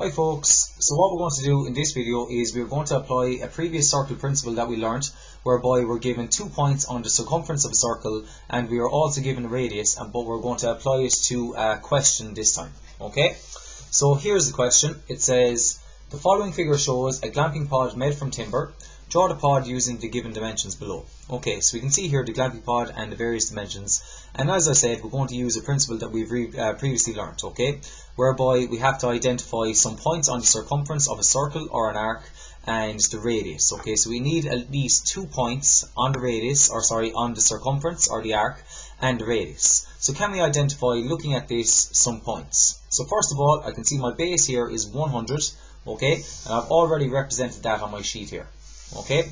Hi folks, so what we're going to do in this video is we're going to apply a previous circle principle that we learned, whereby we're given 2 points on the circumference of a circle and we are also given a radius, but we're going to apply it to a question this time. Okay, so here's the question. It says, the following figure shows a glamping pod made from timber. Draw the pod using the given dimensions below. Okay, so we can see here the glamping pod and the various dimensions, and as I said, we're going to use a principle that we've previously learnt, okay, whereby we have to identify some points on the circumference of a circle or an arc and the radius. Okay, so we need at least 2 points on the radius, or sorry, on the circumference or the arc and the radius. So can we identify, looking at this, some points? So first of all, I can see my base here is 100, okay, and I've already represented that on my sheet here. Okay,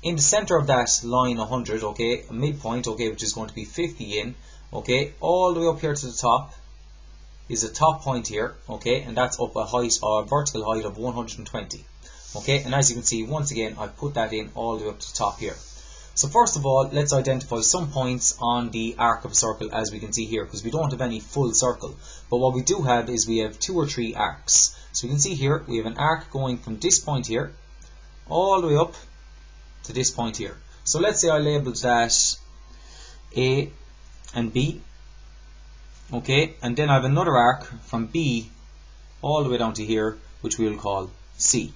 in the center of that line 100, okay, a midpoint, okay, which is going to be 50 in, okay, all the way up here to the top is a top point here, okay, and that's up a height or vertical height of 120. Okay, and as you can see, once again, I put that in all the way up to the top here. So first of all, let's identify some points on the arc of a circle, as we can see here, because we don't have any full circle, but what we do have is we have 2 or 3 arcs. So we can see here we have an arc going from this point here all the way up to this point here. So let's say I labelled that A and B, okay, and then I have another arc from B all the way down to here, which we will call C.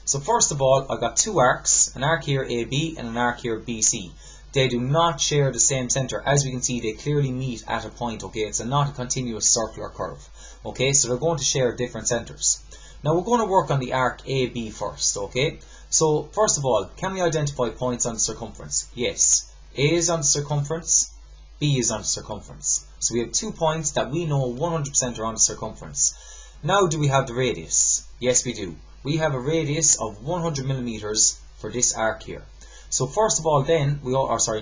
So first of all, I've got 2 arcs, an arc here AB and an arc here BC. They do not share the same centre. As we can see, they clearly meet at a point, okay, it's not a continuous circular curve, okay, so they're going to share different centres. Now we're going to work on the arc AB first, okay. So first of all, can we identify points on the circumference? Yes. A is on the circumference, B is on the circumference. So we have 2 points that we know 100% are on the circumference. Now, do we have the radius? Yes, we do. We have a radius of 100 millimeters for this arc here. So first of all, then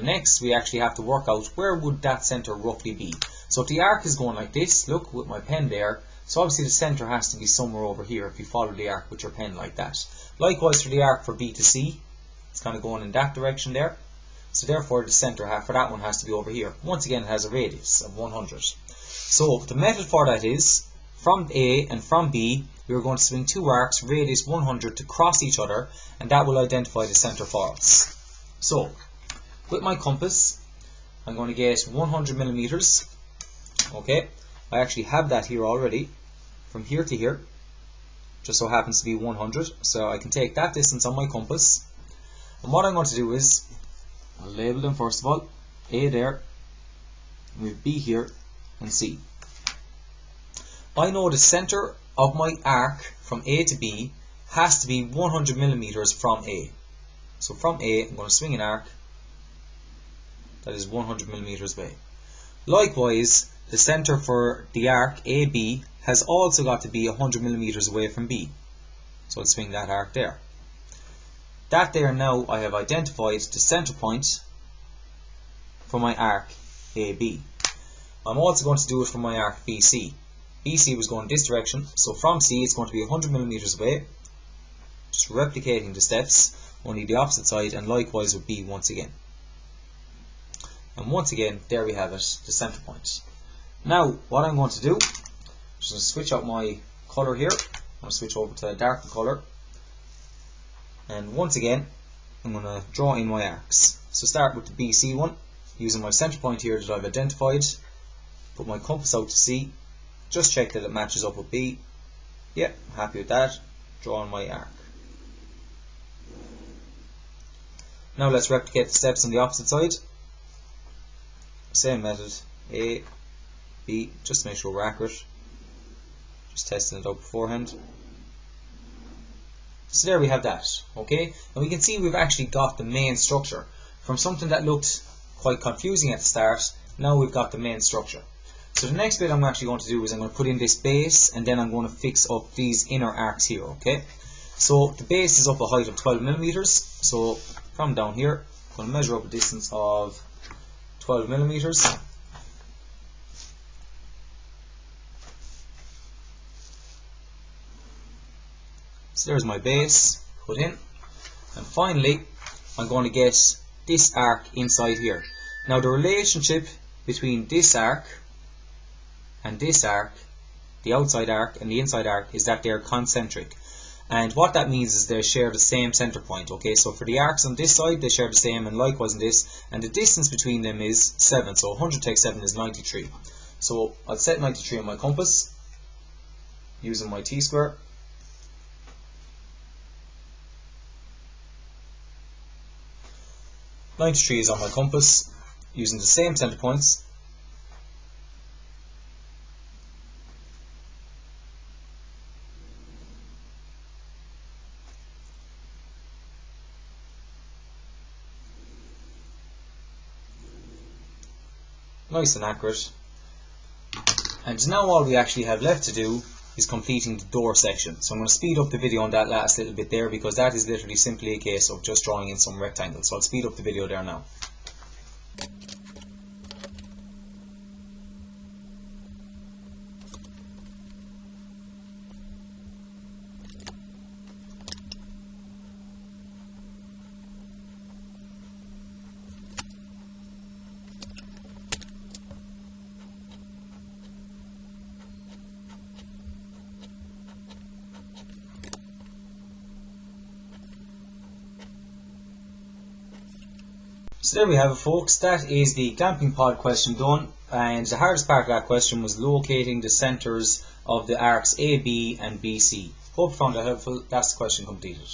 next we actually have to work out where would that center roughly be. So if the arc is going like this, look with my pen there, so obviously the center has to be somewhere over here if you follow the arc with your pen like that. Likewise for the arc for B to C, it's kind of going in that direction there. So therefore the center for that one has to be over here. Once again, it has a radius of 100. So the method for that is, from A and from B, we are going to swing 2 arcs, radius 100, to cross each other, and that will identify the center for us. So with my compass, I'm going to get 100 millimeters. Okay, I actually have that here already, from here to here. Just so happens to be 100, so I can take that distance on my compass, and what I'm going to do is I'll label them first of all. A there, we have B here, and C. I know the center of my arc from A to B has to be 100 millimeters from A. So from A, I'm going to swing an arc that is 100 millimeters away. Likewise, the center for the arc AB has also got to be 100 millimeters away from B. So I'll swing that arc there. That there, now I have identified the center point for my arc AB. I'm also going to do it for my arc BC. BC was going this direction, so from C it's going to be 100 millimeters away. Just replicating the steps, only the opposite side, and likewise with B once again. And once again, there we have it, the center point. Now, what I'm going to do, I'm just going to switch out my colour here. I'm going to switch over to a darker colour. And once again, I'm going to draw in my arcs. So start with the BC one, using my centre point here that I've identified. Put my compass out to C. Just check that it matches up with B. Yeah, I'm happy with that. Draw in my arc. Now let's replicate the steps on the opposite side. Same method. A, B, just to make sure we're accurate. Just testing it out beforehand. So there we have that, okay? And we can see we've actually got the main structure. From something that looked quite confusing at the start, now we've got the main structure. So the next bit I'm actually going to do is I'm going to put in this base, and then I'm going to fix up these inner arcs here, okay? So the base is up a height of 12 millimeters. So from down here, I'm going to measure up a distance of 12 millimeters. So there's my base put in, and finally I'm going to get this arc inside here. Now the relationship between this arc and this arc the outside arc and the inside arc, is that they're concentric. And what that means is they share the same center point. Okay, so for the arcs on this side, they share the same, and likewise on this, and the distance between them is 7. So 100 take 7 is 93. So I'll set 93 on my compass using my t-square. .93 is on my compass using the same center points. Nice and accurate. And now all we actually have left to do is completing the door section. So I'm going to speed up the video on that last little bit there, because that is literally simply a case of just drawing in some rectangles. So I'll speed up the video there now. So there we have it, folks. That is the clamping pod question done, and the hardest part of that question was locating the centres of the arcs A, B and BC. Hope you found that helpful. That's the question completed.